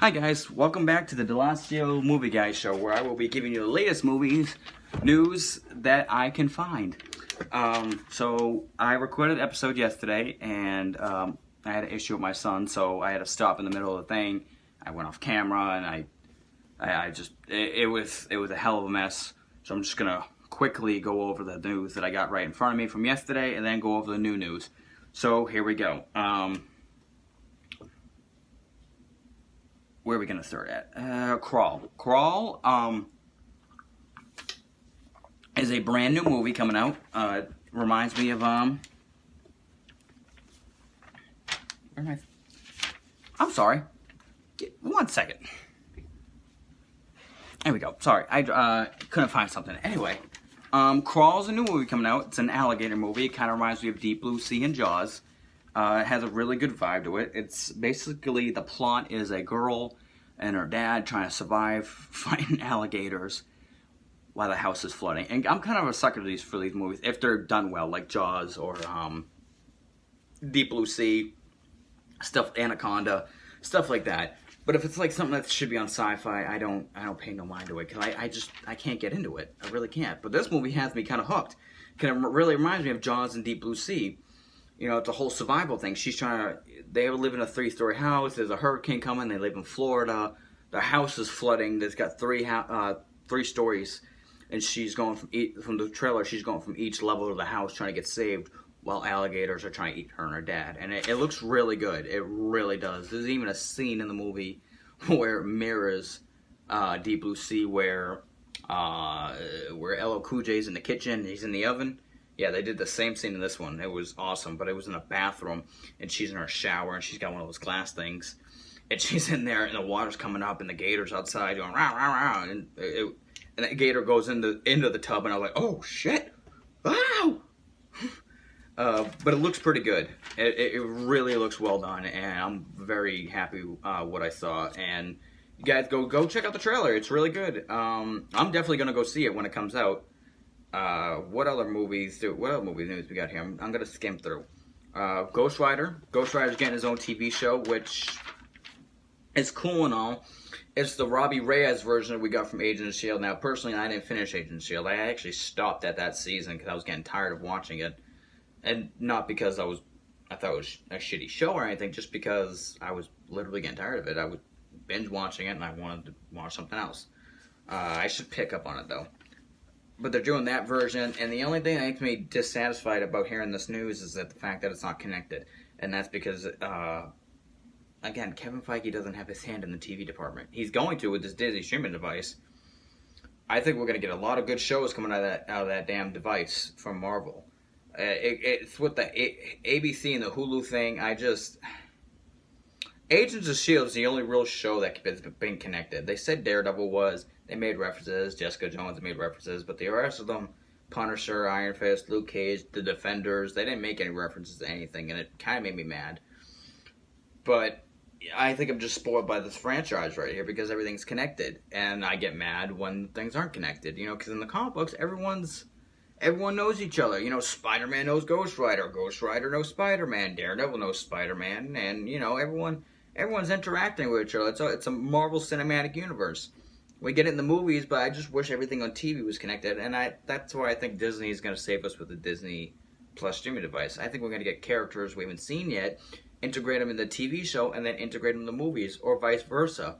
Hi guys, welcome back to the Delasio Movie Guy Show, where I will be giving you the latest movies news that I can find. So I recorded an episode yesterday, and I had an issue with my son, so I had to stop in the middle of the thing. I went off camera, and it was a hell of a mess. So I'm just gonna quickly go over the news that I got right in front of me from yesterday, and then go over the new news. So here we go. Where are we gonna start at? Crawl. Crawl is a brand new movie coming out. It reminds me of where am I? I'm sorry. 1 second. There we go. Sorry, I couldn't find something. Anyway, Crawl is a new movie coming out. It's an alligator movie. It kind of reminds me of Deep Blue Sea and Jaws. It has a really good vibe to it. It's basically, the plot is a girl and her dad trying to survive fighting alligators while the house is flooding. And I'm kind of a sucker for these movies if they're done well, like Jaws or Deep Blue Sea, stuff, Anaconda, stuff like that. But if it's like something that should be on sci-fi, I don't pay no mind to it, because I can't get into it. I really can't. But this movie has me kind of hooked. It really reminds me of Jaws and Deep Blue Sea. You know, it's a whole survival thing. They live in a 3-story house. There's a hurricane coming. They live in Florida. The house is flooding. There's got three stories. And she's going from the trailer, she's going from each level of the house trying to get saved while alligators are trying to eat her and her dad. And it looks really good. It really does. There's even a scene in the movie where it mirrors Deep Blue Sea where LL Cool J's in the kitchen. He's in the oven. Yeah, they did the same scene in this one. It was awesome, but it was in a bathroom, and she's in her shower, and she's got one of those glass things, and she's in there, and the water's coming up, and the gator's outside going rah rah rah, and the gator goes into the tub, and I was like, oh shit, wow! But it looks pretty good. It really looks well done, and I'm very happy what I saw. And you guys go check out the trailer. It's really good. I'm definitely gonna go see it when it comes out. What other movies news we got here? I'm gonna skim through. Ghost Rider. Ghost Rider's getting his own TV show, which is cool and all. It's the Robbie Reyes version that we got from Agents of S.H.I.E.L.D. Now, personally, I didn't finish Agents of S.H.I.E.L.D. I actually stopped at that season because I was getting tired of watching it. And not because I thought it was a shitty show or anything, just because I was literally getting tired of it. I was binge watching it and I wanted to watch something else. I should pick up on it, though. But they're doing that version, and the only thing that makes me dissatisfied about hearing this news is that the fact that it's not connected. And that's because, again, Kevin Feige doesn't have his hand in the TV department. He's going to with this Disney streaming device. I think we're going to get a lot of good shows coming out of that damn device from Marvel. It's with the ABC and the Hulu thing. Agents of S.H.I.E.L.D. is the only real show that has been connected. They said Daredevil was. They made references. Jessica Jones made references. But the rest of them, Punisher, Iron Fist, Luke Cage, The Defenders, they didn't make any references to anything. And it kind of made me mad. But I think I'm just spoiled by this franchise right here because everything's connected. And I get mad when things aren't connected. You know, because in the comic books, everyone knows each other. You know, Spider-Man knows Ghost Rider. Ghost Rider knows Spider-Man. Daredevil knows Spider-Man. And, you know, everyone's interacting with each other. It's a Marvel Cinematic Universe. We get it in the movies, but I just wish everything on TV was connected. And that's why I think Disney is going to save us with the Disney Plus streaming device. I think we're going to get characters we haven't seen yet, integrate them in the TV show, and then integrate them in the movies, or vice versa.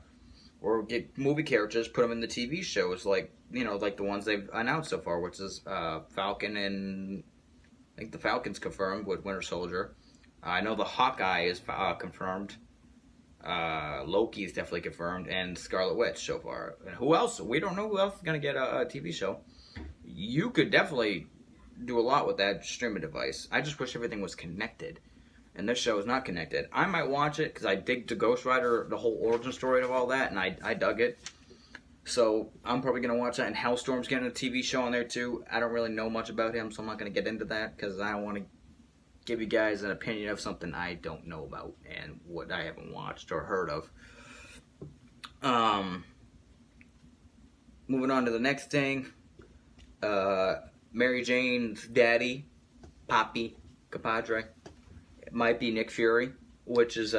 Or get movie characters, put them in the TV shows, like the ones they've announced so far, which is Falcon, and I think the Falcon's confirmed with Winter Soldier. I know the Hawkeye is confirmed. Loki is definitely confirmed, and Scarlet Witch so far. And who else? We don't know who else is going to get a TV show. You could definitely do a lot with that streaming device. I just wish everything was connected. And this show is not connected. I might watch it because I dig the Ghost Rider, the whole origin story of all that, and I dug it. So I'm probably going to watch that. And Hellstorm's getting a TV show on there too. I don't really know much about him, so I'm not going to get into that because I don't want to give you guys an opinion of something I don't know about and what I haven't watched or heard of. Moving on to the next thing. Mary Jane's daddy, Papi, compadre, it might be Nick Fury, which is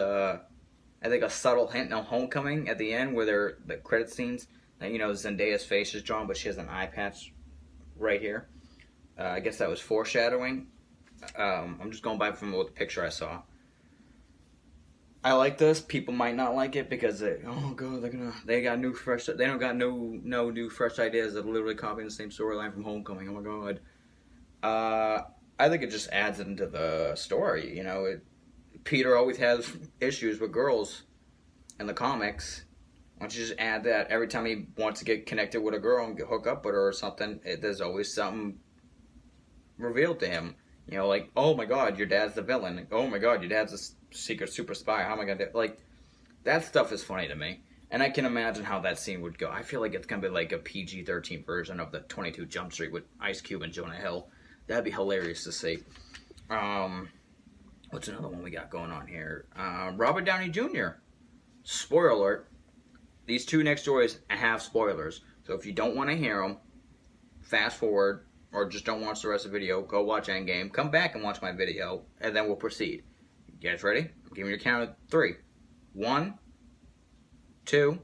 I think a subtle hint in Homecoming at the end where the credit scenes, you know, Zendaya's face is drawn, but she has an eye patch right here. I guess that was foreshadowing. I'm just going by from what the picture I saw. I like this. People might not like it because oh god, they got new fresh. They don't got no new fresh ideas. They're literally copying the same storyline from Homecoming. Oh my god. I think it just adds into the story. You know, Peter always has issues with girls in the comics. Why don't you just add that every time he wants to get connected with a girl and hook up with her or something? There's always something revealed to him. You know, like, oh my god, your dad's the villain. Like, oh my god, your dad's a secret super spy. How am I gonna do? Like, that stuff is funny to me. And I can imagine how that scene would go. I feel like it's gonna be like a PG-13 version of the 22 Jump Street with Ice Cube and Jonah Hill. That'd be hilarious to see. What's another one we got going on here? Robert Downey Jr. Spoiler alert. These two next stories have spoilers. So if you don't want to hear them, fast forward, or just don't watch the rest of the video, go watch Endgame, come back and watch my video, and then we'll proceed. You guys ready? I'm giving you a count of 3. 1, 2,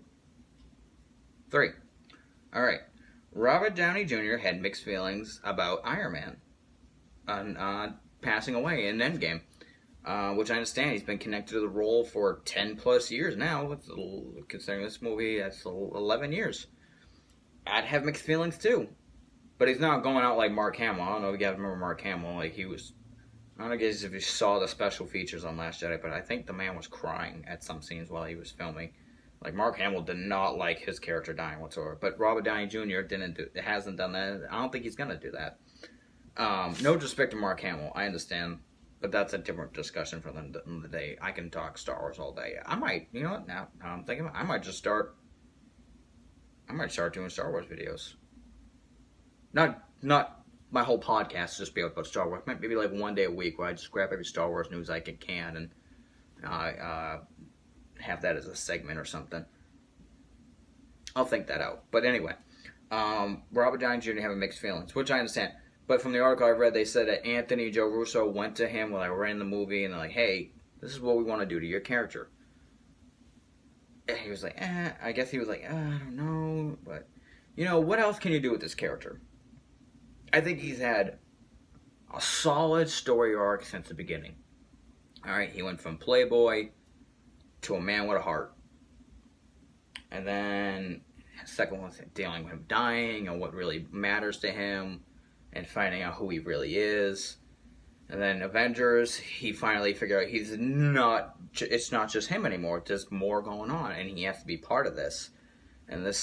3. Alright. Robert Downey Jr. had mixed feelings about Iron Man passing away in Endgame. Which I understand he's been connected to the role for 10 plus years now, considering this movie, that's 11 years. I'd have mixed feelings too. But he's not going out like Mark Hamill. I don't know if you guys remember Mark Hamill. Like, he was, I don't know if you saw the special features on Last Jedi, but I think the man was crying at some scenes while he was filming. Like, Mark Hamill did not like his character dying whatsoever. But Robert Downey Jr. hasn't done that. I don't think he's going to do that. No disrespect to Mark Hamill. I understand. But that's a different discussion for the end of the day. I can talk Star Wars all day. I might, you know what, now I'm thinking about it, I might start doing Star Wars videos. Not my whole podcast, just be about Star Wars. Maybe like one day a week where I just grab every Star Wars news I can and have that as a segment or something. I'll think that out. But anyway, Robert Downey Jr. having mixed feelings, which I understand. But from the article I read, they said that Anthony and Joe Russo went to him when they were in the movie, and they're like, hey, this is what we want to do to your character. And he was like, I guess he was like, I don't know. But, you know, what else can you do with this character? I think he's had a solid story arc since the beginning. All right, he went from playboy to a man with a heart. And then the second one was dealing with him dying and what really matters to him. And finding out who he really is. And then Avengers, he finally figured out it's not just him anymore. There's more going on, and he has to be part of this. And the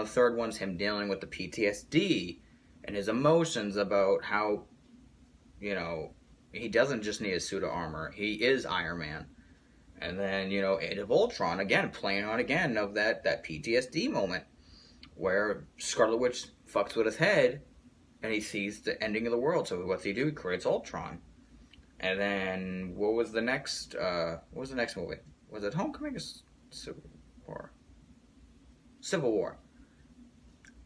third one's him dealing with the PTSD and his emotions about how, you know, he doesn't just need a suit of armor. He is Iron Man. And then, you know, Age of Ultron, again, playing on again of that PTSD moment where Scarlet Witch fucks with his head. And he sees the ending of the world. So what's he do? He creates Ultron. And then what was the next movie? Was it Homecoming or Civil War? Civil War.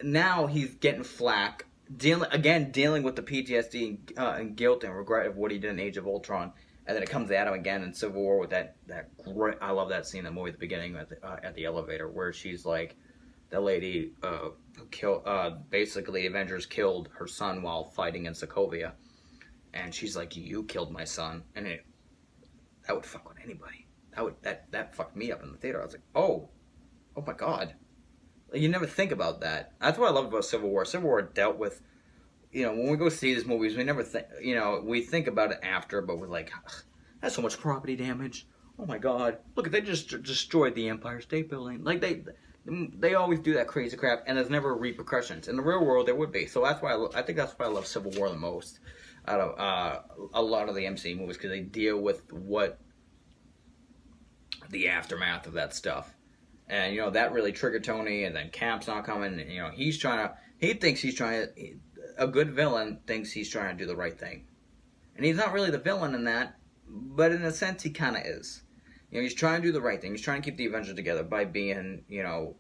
Now he's getting flack, dealing with the PTSD and guilt and regret of what he did in Age of Ultron. And then it comes at him again in Civil War with that great. I love that scene in the movie at the beginning at the elevator where she's like, that lady basically Avengers killed her son while fighting in Sokovia, and she's like, "You killed my son," and that would fuck with anybody. That fucked me up in the theater. I was like, oh my god, you never think about that. That's what I love about Civil War. Civil War dealt with, you know, when we go see these movies, we never think, you know, we think about it after, but we're like, that's so much property damage. Oh my god, look, they just destroyed the Empire State Building. Like they always do that crazy crap, and there's never repercussions. In the real world, there would be. So that's why I think that's why I love Civil War the most out of a lot of the MCU movies, because they deal with what the aftermath of that stuff. And, you know, that really triggered Tony, and then Cap's not coming, and, you know, a good villain thinks he's trying to do the right thing. And he's not really the villain in that, but in a sense, he kind of is. You know, he's trying to do the right thing. He's trying to keep the Avengers together by being, you know,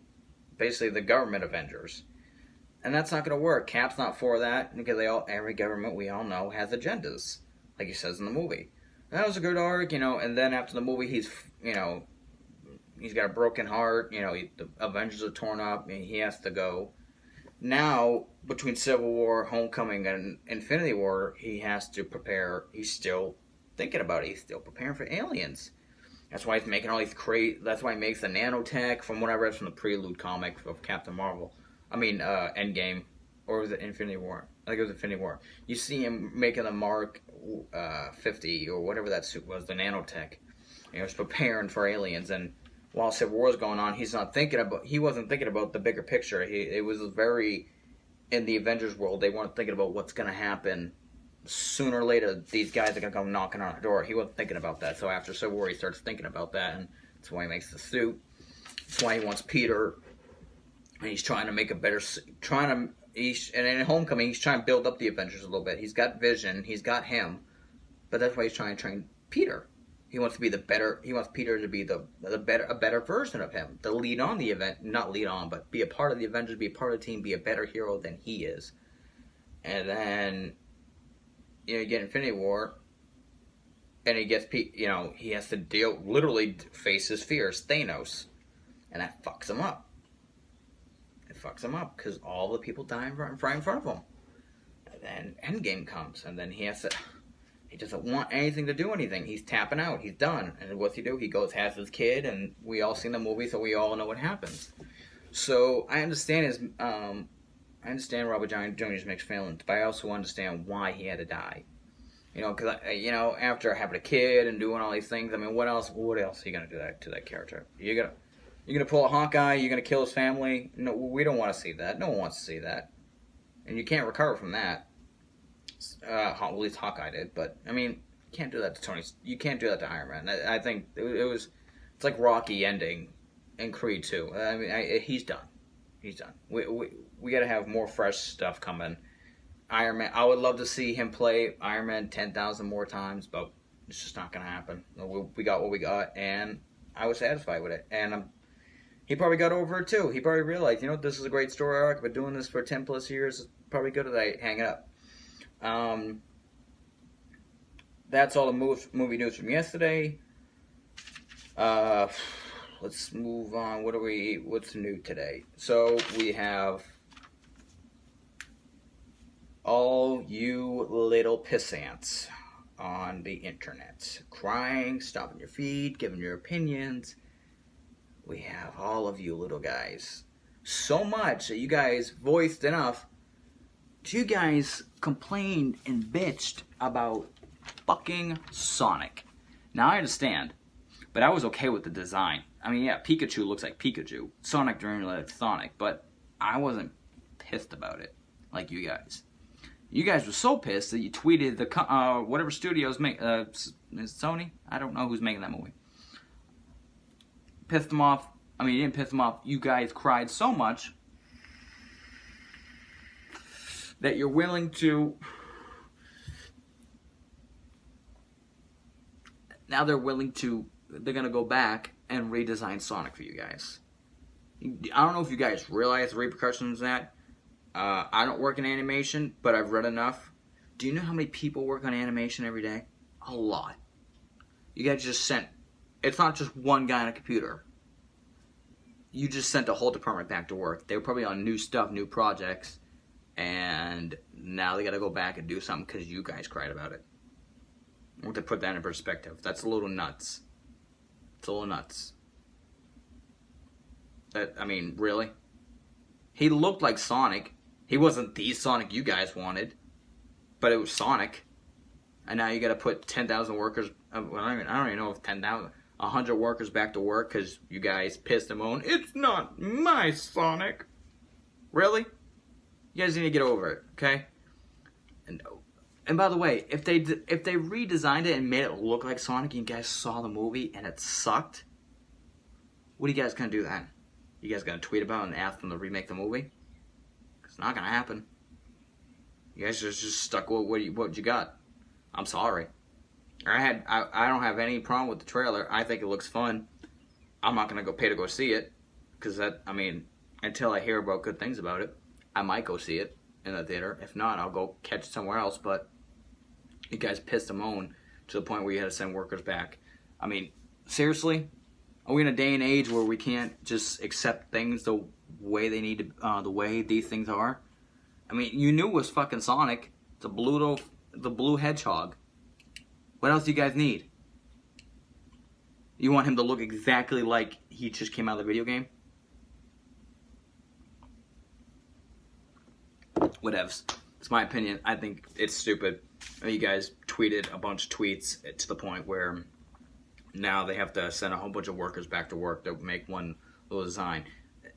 basically the government Avengers. And that's not going to work. Cap's not for that, because every government we all know has agendas, like he says in the movie. And that was a good arc, you know, and then after the movie, he's, you know, He's got a broken heart. The Avengers are torn up, and he has to go. Now, between Civil War, Homecoming, and Infinity War, he has to prepare. He's still thinking about it. He's still preparing for aliens. That's why he's making all these That's why he makes the nanotech, from what I read from the Prelude comic of Captain Marvel. Endgame, or was it Infinity War? I think it was Infinity War. You see him making the Mark 50 or whatever that suit was, the nanotech. He was preparing for aliens, and while Civil War is going on, he wasn't thinking about the bigger picture. It was very, in the Avengers world, they weren't thinking about what's going to happen. Sooner or later, these guys are going to come knocking on our door. He wasn't thinking about that. So after Civil War, he starts thinking about that, and that's why he makes the suit. That's why he wants Peter, and he's trying to make a better. And in Homecoming, he's trying to build up the Avengers a little bit. He's got Vision, he's got him, but that's why he's trying to train Peter. He wants to be the better. He wants Peter to be a better version of him, to lead on the event, not lead on, but be a part of the Avengers, be a part of the team, be a better hero than he is. And then, you get Infinity War, and he gets, he has to literally face his fears, Thanos, and that fucks him up. It fucks him up because all the people die right in front of him. And then Endgame comes, and then he doesn't want anything to do anything. He's tapping out. He's done. And what's he do? He goes, has his kid, and we all seen the movie, so we all know what happens. So I understand Robert Downey Jr.'s mixed feelings, but I also understand why he had to die. Because after having a kid and doing all these things, I mean, what else are you gonna do to that character? You're gonna pull a Hawkeye? You're gonna kill his family? No, we don't want to see that. No one wants to see that, and you can't recover from that. At least Hawkeye did, but I mean, you can't do that to Tony. You can't do that to Iron Man. I think it's like Rocky ending in Creed 2. I mean, he's done. He's done. We got to have more fresh stuff coming. Iron Man. I would love to see him play Iron Man 10,000 more times, but it's just not gonna happen. We got what we got, and I was satisfied with it. And he probably got over it too. He probably realized, this is a great story arc. I've been doing this for 10 plus years. It's probably good that I hang it up. That's all the movie news from yesterday. Let's move on. What's new today? So we have all you little pissants on the internet crying, stopping your feed, giving your opinions. We have all of you little guys. So much that you guys voiced enough. You guys complained and bitched about fucking Sonic. Now I understand, but I was okay with the design. I mean, yeah, Pikachu looks like Pikachu. Sonic doesn't look like Sonic, but I wasn't pissed about it like you guys. You guys were so pissed that you tweeted the whatever studios make is Sony? I don't know who's making that movie. Pissed them off. I mean, you didn't piss them off. You guys cried so much that you're willing to. Now they're going to go back and redesign Sonic for you guys. I don't know if you guys realize the repercussions of that. I don't work in animation, but I've read enough. Do you know how many people work on animation every day? A lot. You guys just sent. It's not just one guy on a computer. You just sent a whole department back to work. They were probably on new stuff, new projects, and now they got to go back and do something because you guys cried about it. I want to put that in perspective. That's a little nuts. It's a little nuts. I mean, really? He looked like Sonic. He wasn't the Sonic you guys wanted, but it was Sonic. And now you got to put 10,000 workers. I don't even know if 10,000, 100 workers back to work because you guys pissed him on. It's not my Sonic. Really? You guys need to get over it, okay? And by the way, if they redesigned it and made it look like Sonic, and you guys saw the movie and it sucked, what are you guys gonna do then? You guys gonna tweet about it and ask them to remake the movie? It's not gonna happen. You guys just stuck with what you got. I'm sorry. I don't have any problem with the trailer. I think it looks fun. I'm not gonna pay to go see it because until I hear about good things about it, I might go see it in the theater. If not, I'll go catch it somewhere else. But you guys pissed them on to the point where you had to send workers back. I mean, seriously? Are we in a day and age where we can't just accept things the way they need to, the way these things are? I mean, you knew it was fucking Sonic, the blue hedgehog. What else do you guys need? You want him to look exactly like he just came out of the video game? Whatevs. It's my opinion. I think it's stupid. You guys tweeted a bunch of tweets to the point where now they have to send a whole bunch of workers back to work to make one little design.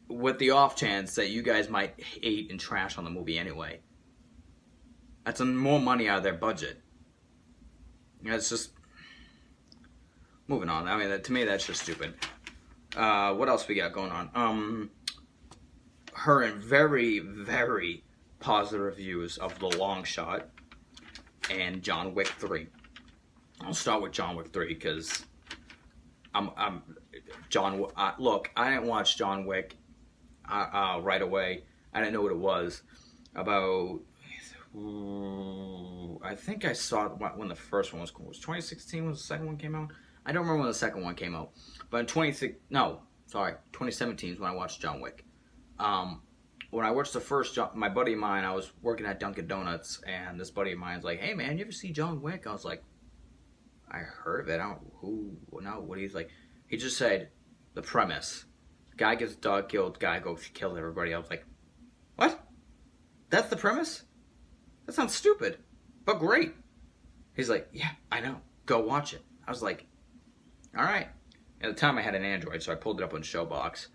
With the off chance that you guys might hate and trash on the movie anyway. That's more money out of their budget. It's just... Moving on. I mean, to me, that's just stupid. What else we got going on? Her and very, very positive reviews of The Long Shot and John Wick 3. I'll start with John Wick 3 because look, I didn't watch John Wick right away. I didn't know what it was. I think I saw it when the first one was cool. Was 2016 when the second one came out? I don't remember when the second one came out. But in 2017 is when I watched John Wick. When I watched the first, my buddy of mine, I was working at Dunkin' Donuts, and this buddy of mine's like, "Hey man, you ever see John Wick?" I was like, "I heard of it. I don't no, what he's like." He just said the premise: guy gets dog killed, guy goes kills everybody. I was like, "What? That's the premise? That sounds stupid, but great." He's like, "Yeah, I know. Go watch it." I was like, "All right." At the time, I had an Android, so I pulled it up on Showbox.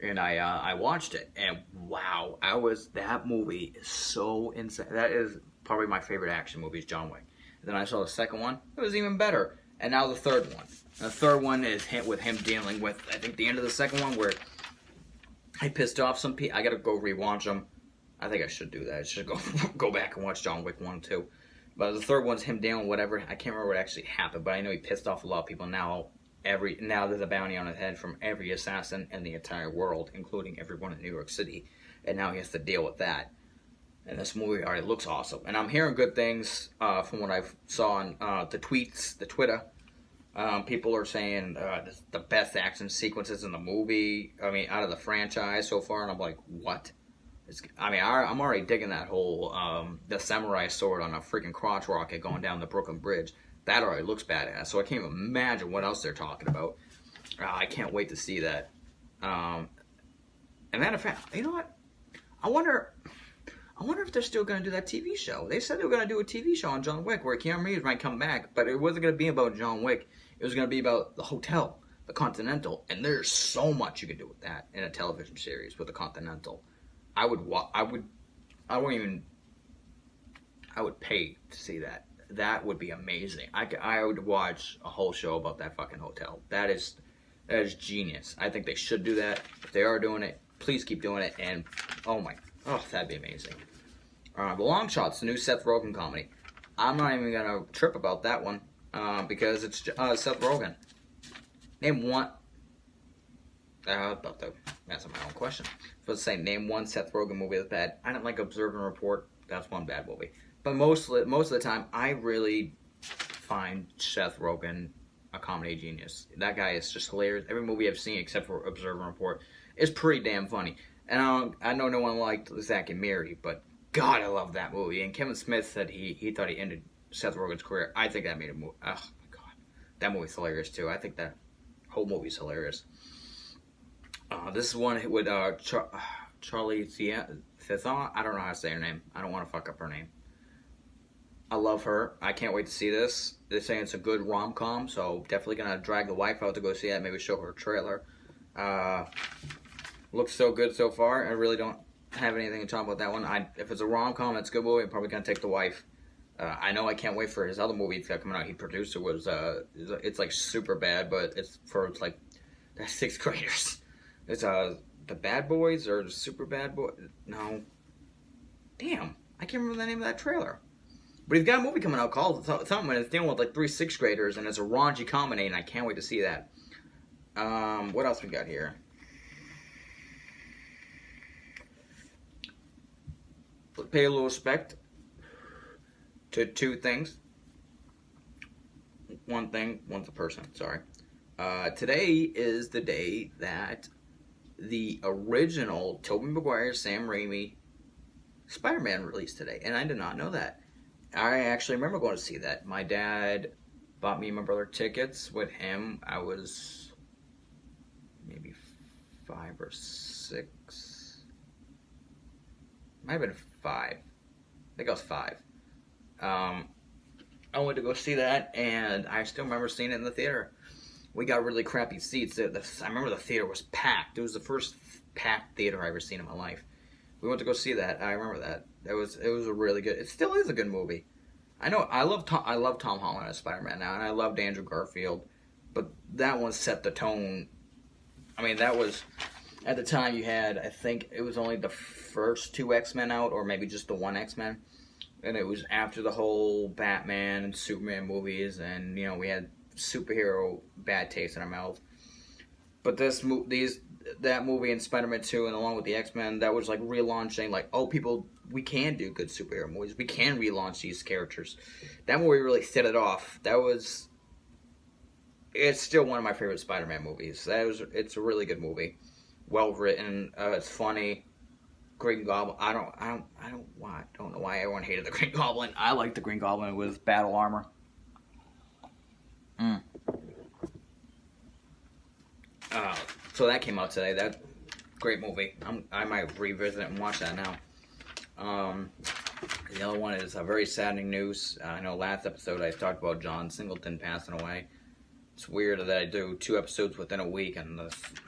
And I watched it, and wow, that movie is so insane. That is probably my favorite action movie is John Wick. And then I saw the second one, it was even better. And now the third one. And the third one is with him dealing with, I think, the end of the second one where I pissed off some people. I gotta go rewatch them. I think I should do that. I should go back and watch John Wick 1 and 2. But the third one's him dealing with whatever. I can't remember what actually happened, but I know he pissed off a lot of people. Now there's a bounty on his head from every assassin in the entire world, including everyone in New York City, and now he has to deal with that. And this movie already looks awesome, and I'm hearing good things from what I saw on the tweets, the Twitter. People are saying the best action sequences in the movie. I mean, out of the franchise so far, and I'm like, what? I'm already digging that whole the samurai sword on a freaking crotch rocket going down the Brooklyn Bridge. That already looks badass, so I can't even imagine what else they're talking about. I can't wait to see that. And matter of fact, you know what? I wonder if they're still going to do that TV show. They said they were going to do a TV show on John Wick where Keanu Reeves might come back, but it wasn't going to be about John Wick. It was going to be about the hotel, the Continental, and there's so much you could do with that in a television series with the Continental. I would pay to see that. That would be amazing. I would watch a whole show about that fucking hotel. That is genius. I think they should do that. If they are doing it, please keep doing it. And that'd be amazing. The Long Shot's the new Seth Rogen comedy. I'm not even gonna trip about that one because it's Seth Rogen. Name one. About to answer my own question. So let's say name one Seth Rogen movie that's bad. I didn't like Observe and Report. That's one bad movie. But most of the time, I really find Seth Rogen a comedy genius. That guy is just hilarious. Every movie I've seen, except for Observe and Report, is pretty damn funny. And I know no one liked Zack and Miri, but God, I love that movie. And Kevin Smith said he thought he ended Seth Rogen's career. I think that made a movie. Oh my God, that movie's hilarious too. I think that whole movie's hilarious. This is one with Charlie Theron. I don't know how to say her name. I don't want to fuck up her name. I love her. I can't wait to see this. They're saying it's a good rom-com, so definitely going to drag the wife out to go see that. Maybe show her a trailer. Looks so good so far. I really don't have anything to talk about that one. If it's a rom-com, it's a good movie. I'm probably going to take the wife. I know I can't wait for his other movie that's coming out. He produced it. It's like super bad, but it's like 6th graders. It's the Bad Boys or Super Bad Boy. No. Damn. I can't remember the name of that trailer. But he's got a movie coming out called something, and it's dealing with like 3 6th graders, and it's a raunchy comedy, and I can't wait to see that. What else we got here? Pay a little respect to 2 things. One thing, one's a person, sorry. Today is the day that the original Tobey Maguire, Sam Raimi Spider-Man released today, and I did not know that. I actually remember going to see that. My dad bought me and my brother tickets. With him, I was maybe 5 or 6. Might have been 5. I think I was 5. I went to go see that, and I still remember seeing it in the theater. We got really crappy seats. I remember the theater was packed. It was the first packed theater I ever seen in my life. We went to go see that. I remember that. It was a really good. It still is a good movie. I know. I love Tom Holland as Spider-Man now, and I loved Andrew Garfield, but that one set the tone. I mean, that was at the time you had. I think it was only the first 2 X-Men out, or maybe just the 1 X-Men, and it was after the whole Batman and Superman movies, and we had superhero bad taste in our mouth. But that movie and Spider-Man 2, and along with the X-Men, that was like relaunching, like, oh, people, we can do good superhero movies. We can relaunch these characters. That movie really set it off. It's still one of my favorite Spider-Man movies. It's a really good movie. Well written. It's funny. Green Goblin. I don't know why everyone hated the Green Goblin. I like the Green Goblin with battle armor. So that came out today. That great movie. I might revisit it and watch that now. The other one is very saddening news. I know last episode I talked about John Singleton passing away. It's weird that I do 2 episodes within a week and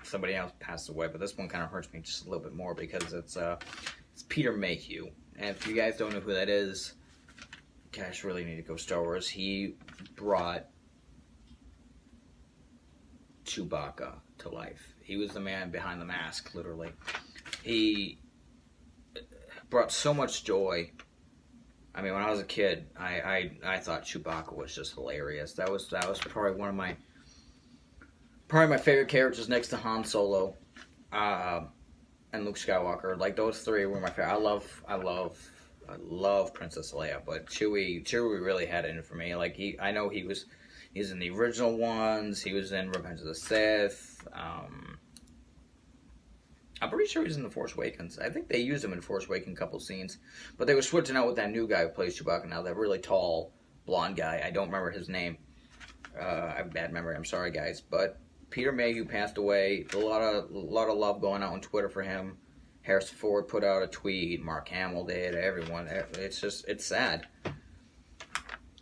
somebody else passed away, but this one kind of hurts me just a little bit more because it's Peter Mayhew. And if you guys don't know who that is, you guys really need to go Star Wars. He brought Chewbacca to life. He was the man behind the mask, literally. He brought so much joy. I mean, when I was a kid, I thought Chewbacca was just hilarious. That was probably one of my favorite characters next to Han Solo, and Luke Skywalker. Like, those 3 were my favorite. I love Princess Leia, but Chewie really had it in for me. Like, I know he's in the original ones. He was in Revenge of the Sith. I'm pretty sure he's in The Force Awakens. I think they used him in Force Awakens a couple scenes. But they were switching out with that new guy who plays Chewbacca now, that really tall, blonde guy. I don't remember his name. I have bad memory. I'm sorry, guys. But Peter Mayhew passed away. A lot of love going out on Twitter for him. Harrison Ford put out a tweet. Mark Hamill did. Everyone. It's sad.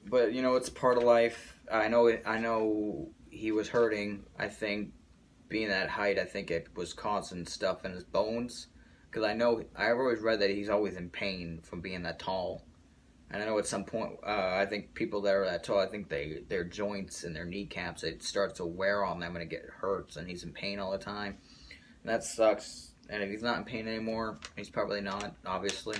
But, it's part of life. I know he was hurting. I think being that height, I think it was causing stuff in his bones. Because I've always read that he's always in pain from being that tall. And I know at some point, I think people that are that tall, I think their joints and their kneecaps, it starts to wear on them and it hurts, and he's in pain all the time. And that sucks. And if he's not in pain anymore, he's probably not, obviously.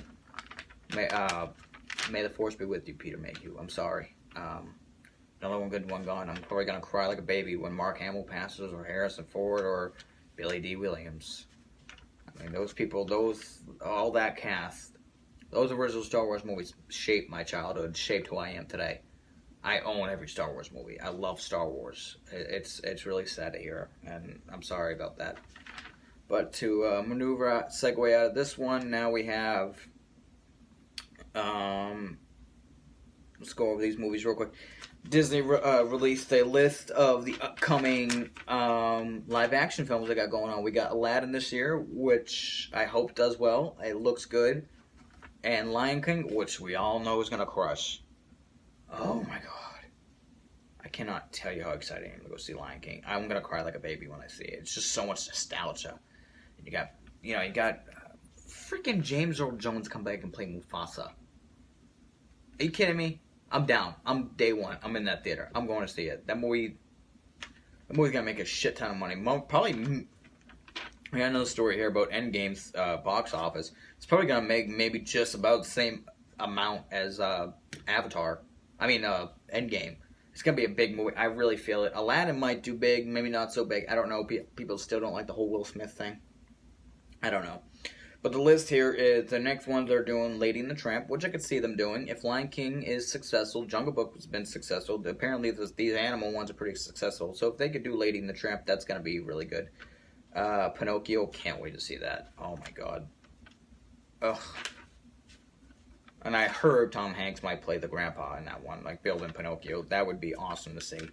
May the Force be with you, Peter Mayhew. I'm sorry. Another one good, one gone. I'm probably going to cry like a baby when Mark Hamill passes, or Harrison Ford, or Billy D. Williams. I mean, those people, all that cast, those original Star Wars movies shaped my childhood, shaped who I am today. I own every Star Wars movie. I love Star Wars. It's really sad to hear, and I'm sorry about that. But to segue out of this one, now we have, let's go over these movies real quick. Disney released a list of the upcoming live-action films they got going on. We got Aladdin this year, which I hope does well. It looks good. And Lion King, which we all know is going to crush. Oh, my God. I cannot tell you how excited I am to go see Lion King. I'm going to cry like a baby when I see it. It's just so much nostalgia. And you got freaking James Earl Jones come back and play Mufasa. Are you kidding me? I'm down. I'm day one. I'm in that theater. I'm going to see it. That movie's gonna make a shit ton of money. Probably. I got another story here about Endgame's box office. It's probably gonna make maybe just about the same amount as Avatar. Endgame. It's gonna be a big movie. I really feel it. Aladdin might do big, maybe not so big. I don't know. People still don't like the whole Will Smith thing. I don't know. But the list here is the next ones are doing Lady and the Tramp, which I could see them doing. If Lion King is successful, Jungle Book has been successful. Apparently, these animal ones are pretty successful. So if they could do Lady and the Tramp, that's going to be really good. Pinocchio, can't wait to see that. Oh my god. Ugh. And I heard Tom Hanks might play the grandpa in that one, like building Pinocchio. That would be awesome to see.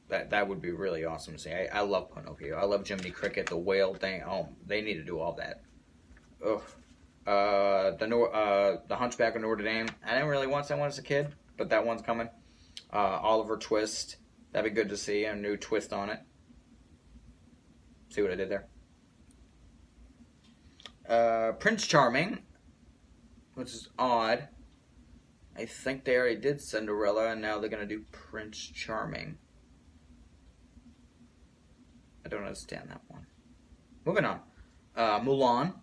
That would be really awesome to see. I love Pinocchio. I love Jiminy Cricket, the whale thing. Oh, they need to do all that. Ugh. The Hunchback of Notre Dame. I didn't really watch that one as a kid, but that one's coming. Oliver Twist. That'd be good to see. A new twist on it. See what I did there? Prince Charming, which is odd. I think they already did Cinderella, and now they're going to do Prince Charming. I don't understand that one. Moving on. Mulan.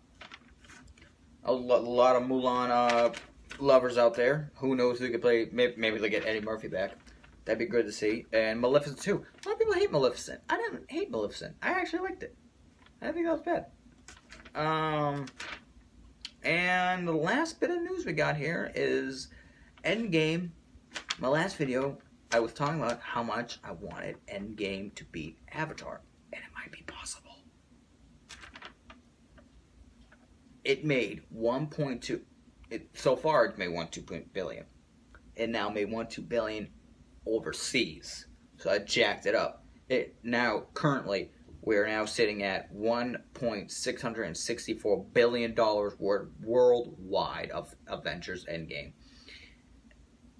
A lot of Mulan lovers out there. Who knows who could play? Maybe they'll get Eddie Murphy back. That'd be good to see. And Maleficent 2. A lot of people hate Maleficent. I didn't hate Maleficent. I actually liked it. I didn't think that was bad. And the last bit of news we got here is Endgame. My last video, I was talking about how much I wanted Endgame to beat Avatar. And it might be possible. It made 1.2. So far, it's made 1.2 billion. It now made 1.2 billion overseas. So I jacked it up. Currently, we're now sitting at $1.664 billion worldwide of Avengers Endgame.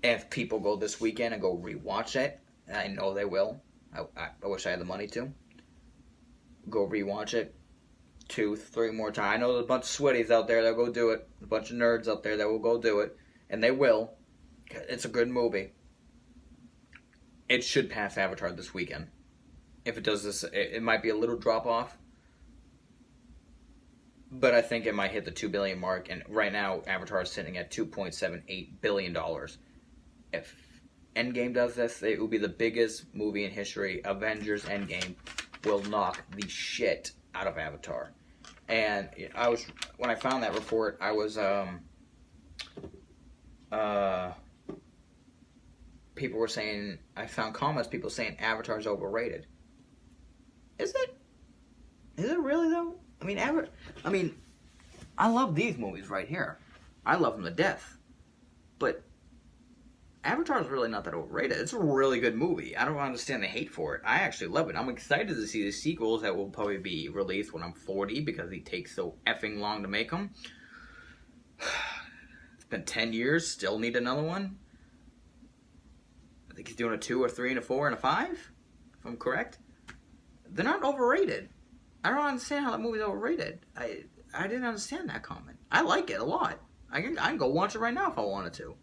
If people go this weekend and go rewatch it, and I know they will. I wish I had the money to. Go rewatch it 2-3 more times. I know there's a bunch of sweaties out there that will go do it. A bunch of nerds out there that will go do it. And they will. It's a good movie. It should pass Avatar this weekend. If it does this, it might be a little drop off. But I think it might hit the 2 billion mark. And right now, Avatar is sitting at $2.78 billion. If Endgame does this, it will be the biggest movie in history. Avengers Endgame will knock the shit out of Avatar. And when I found that report, I was people were saying, I found comments, people saying Avatar's overrated. Is it? Is it really though? I mean, I love these movies right here. I love them to death. But Avatar is really not that overrated. It's a really good movie. I don't understand the hate for it. I actually love it. I'm excited to see the sequels that will probably be released when I'm 40 because they take so effing long to make them. It's been 10 years. Still need another one. I think he's doing a 2 or 3 and a 4 and a 5, if I'm correct. They're not overrated. I don't understand how that movie's overrated. I didn't understand that comment. I like it a lot. I can go watch it right now if I wanted to.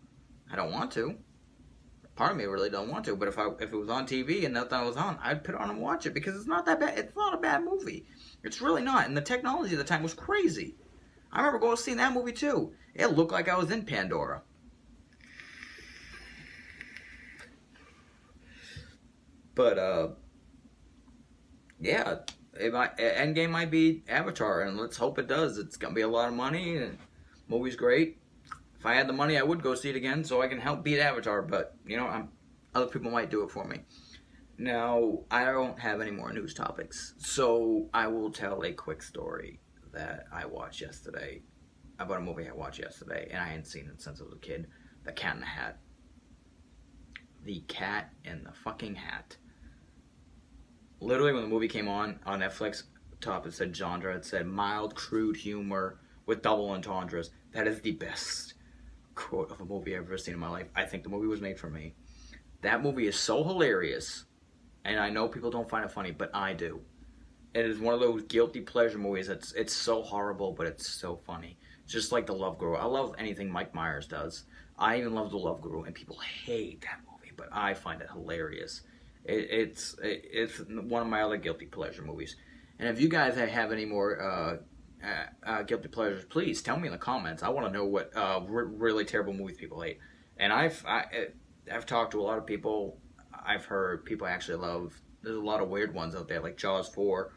I don't want to. Part of me really don't want to, but if it was on TV and nothing was on, I'd put it on and watch it because it's not that bad. It's not a bad movie. It's really not. And the technology at the time was crazy. I remember going to see that movie too. It looked like I was in Pandora. But yeah, Endgame might be Avatar, and let's hope it does. It's gonna be a lot of money, and the movie's great. If I had the money, I would go see it again so I can help beat Avatar, but, other people might do it for me. Now, I don't have any more news topics, so I will tell a quick story that I watched yesterday, about a movie I watched yesterday, and I hadn't seen it since I was a kid, The Cat in the Hat. The Cat in the fucking Hat. Literally, when the movie came on Netflix, top it said genre, it said mild, crude humor with double entendres. That is the best quote of a movie I've ever seen in my life. I think the movie was made for me. That movie is so hilarious, and I know people don't find it funny, but I do. It is one of those guilty pleasure movies it's so horrible, but it's so funny. Just like The Love Guru. I love anything Mike Myers does. I even love The Love Guru, and people hate that movie, but I find it hilarious. It's one of my other guilty pleasure movies. And if you guys have any more guilty pleasures, please tell me in the comments. I want to know what really terrible movies people hate. And I've talked to a lot of people. I've heard people actually love. There's a lot of weird ones out there, like Jaws 4.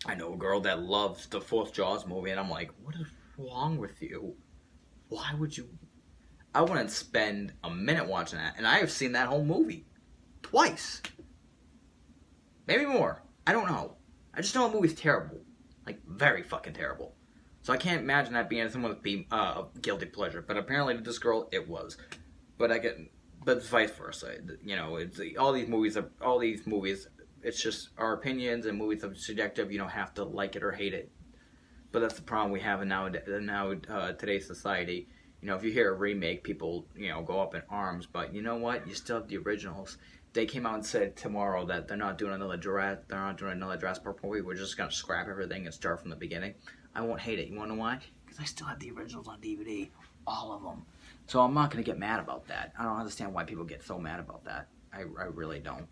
I know a girl that loves the fourth Jaws movie, and I'm like, what is wrong with you? Why would you? I wouldn't spend a minute watching that, and I have seen that whole movie twice, maybe more. I don't know. I just know a movie's terrible, like very fucking terrible. So I can't imagine that being someone's a guilty pleasure. But apparently to this girl, it was. But it's vice versa. You know, it's all these movies. It's just our opinions, and movies are subjective. You don't have to like it or hate it. But that's the problem we have in today's society. You know, if you hear a remake, people, you know, go up in arms. But you know what? You still have the originals. They came out and said tomorrow that they're not doing another Jurassic Park movie. We're just gonna scrap everything and start from the beginning. I won't hate it. You wanna know why? Because I still have the originals on DVD, all of them. So I'm not gonna get mad about that. I don't understand why people get so mad about that. I really don't.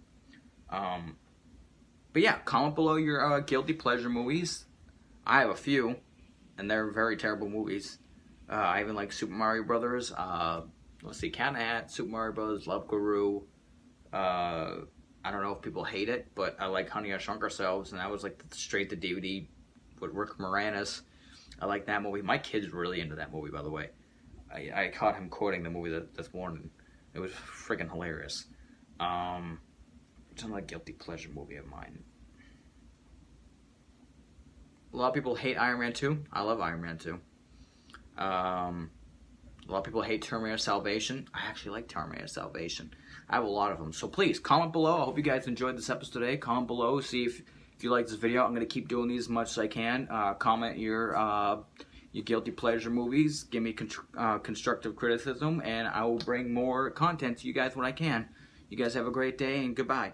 But yeah, comment below your guilty pleasure movies. I have a few, and they're very terrible movies. I even like Super Mario Brothers. Let's see, Cat in the Hat, Super Mario Brothers, Love Guru. I don't know if people hate it, but I like Honey, I Shrunk Ourselves, and that was like straight to DVD with Rick Moranis. I like that movie. My kid's really into that movie, by the way. I caught him quoting the movie this morning. It was freaking hilarious. It's another guilty pleasure movie of mine. A lot of people hate Iron Man 2. I love Iron Man 2. A lot of people hate Terminator Salvation. I actually like Terminator Salvation. I have a lot of them. So please, comment below. I hope you guys enjoyed this episode today. Comment below. See if you like this video. I'm going to keep doing these as much as I can. Comment your guilty pleasure movies. Give me constructive criticism. And I will bring more content to you guys when I can. You guys have a great day and goodbye.